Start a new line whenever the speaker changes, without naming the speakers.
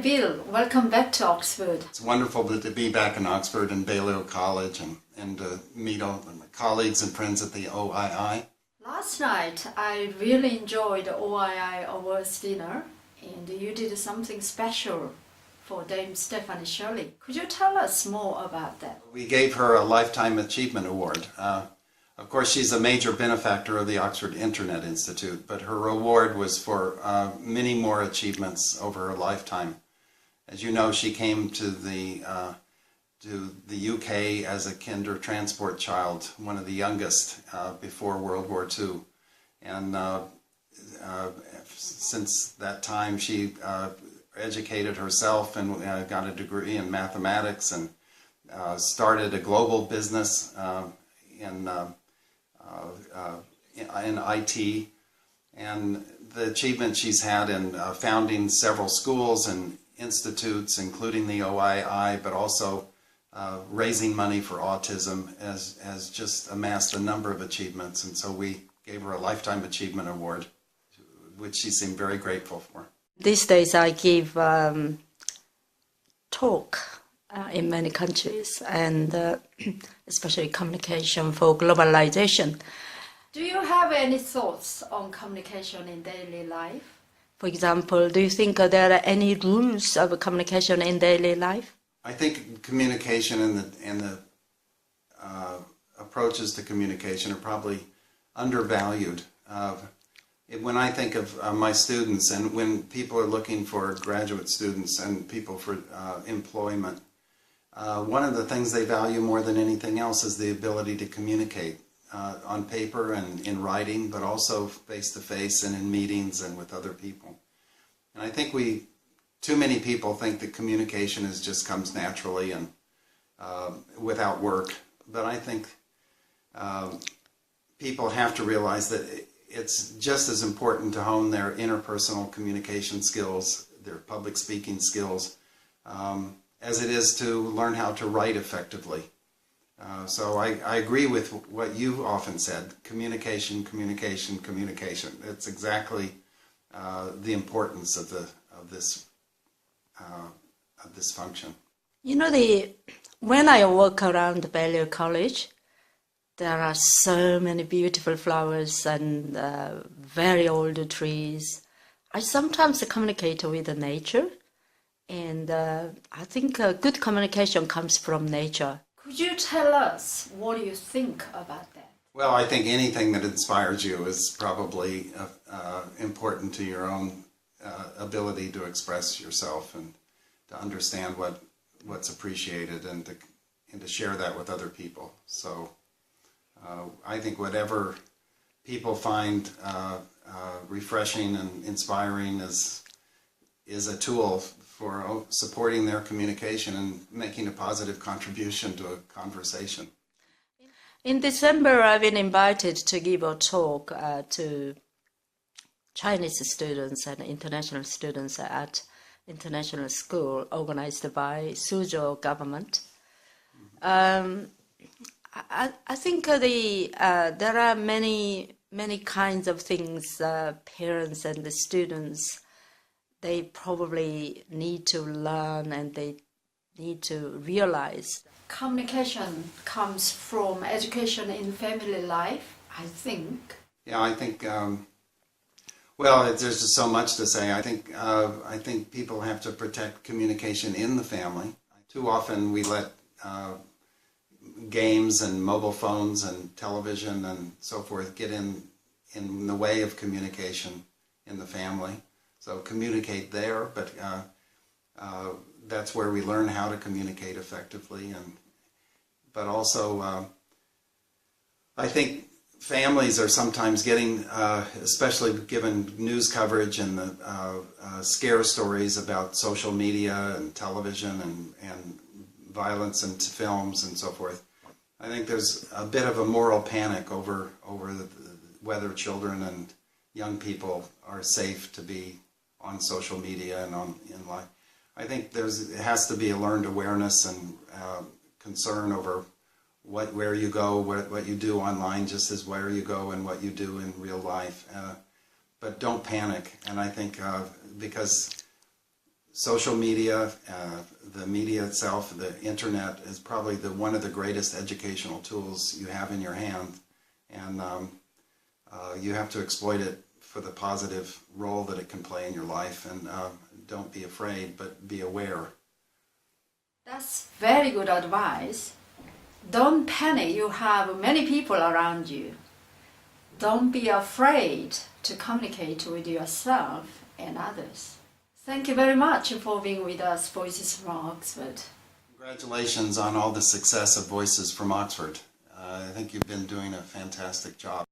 Bill, welcome back to Oxford.
It's wonderful to be back in Oxford and Balliol College and meet all my colleagues and friends at the OII.
Last night I really enjoyed the OII Awards dinner, and you did something special for Dame Stephanie Shirley. Could you tell us more about that?
We gave her a Lifetime Achievement Award. Of course, she's a major benefactor of the Oxford Internet Institute, but her award was for many more achievements over her lifetime. As you know, she came to the UK as a kinder transport child, one of the youngest before World War II. And since that time, she educated herself and got a degree in mathematics and started a global business in IT, and the achievement she's had in founding several schools and institutes, including the OII, but also raising money for autism, has just amassed a number of achievements, and so we gave her a Lifetime Achievement Award, which she seemed very grateful for.
These days I give talk in many countries, and especially communication for globalization.
Do you have any thoughts on communication in daily life?
For example, do you think there are any rules of communication in daily life?
I think communication and the approaches to communication are probably undervalued. When I think of my students, and when people are looking for graduate students and people for employment, one of the things they value more than anything else is the ability to communicate on paper and in writing, but also face-to-face and in meetings and with other people. And I think too many people think that communication just comes naturally and without work. But I think people have to realize that it's just as important to hone their interpersonal communication skills, their public speaking skills, as it is to learn how to write effectively. So I agree with what you often said: communication, communication, communication. It's exactly the importance of this function.
You know, when I walk around Balliol College, there are so many beautiful flowers and very old trees. I sometimes communicate with nature, and I think good communication comes from nature.
Could you tell us what you think about that?
Well, I think anything that inspires you is probably important to your own ability to express yourself and to understand what's appreciated and to share that with other people. So I think whatever people find refreshing and inspiring is a tool for supporting their communication and making a positive contribution to a conversation.
In December, I've been invited to give a talk to Chinese students and international students at international school organized by Suzhou government. I think there are many kinds of things parents and the students, they probably need to learn and they need to realize.
Communication comes from education in family life, I think.
Yeah, I think, well, there's just so much to say. I think people have to protect communication in the family. Too often we let games and mobile phones and television and so forth get in the way of communication in the family. So communicate there, but that's where we learn how to communicate effectively. But also, I think families are sometimes getting, especially given news coverage and the scare stories about social media and television and violence and films and so forth. I think there's a bit of a moral panic over whether children and young people are safe to be on social media and in life. I think it has to be a learned awareness and concern over where you go, what you do online, just as where you go and what you do in real life. But don't panic. And I think because social media, the media itself, the internet is probably one of the greatest educational tools you have in your hand, and you have to exploit it for the positive role that it can play in your life, and don't be afraid, but be aware.
That's very good advice. Don't panic, you have many people around you. Don't be afraid to communicate with yourself and others. Thank you very much for being with us, Voices from Oxford.
Congratulations on all the success of Voices from Oxford. I think you've been doing a fantastic job.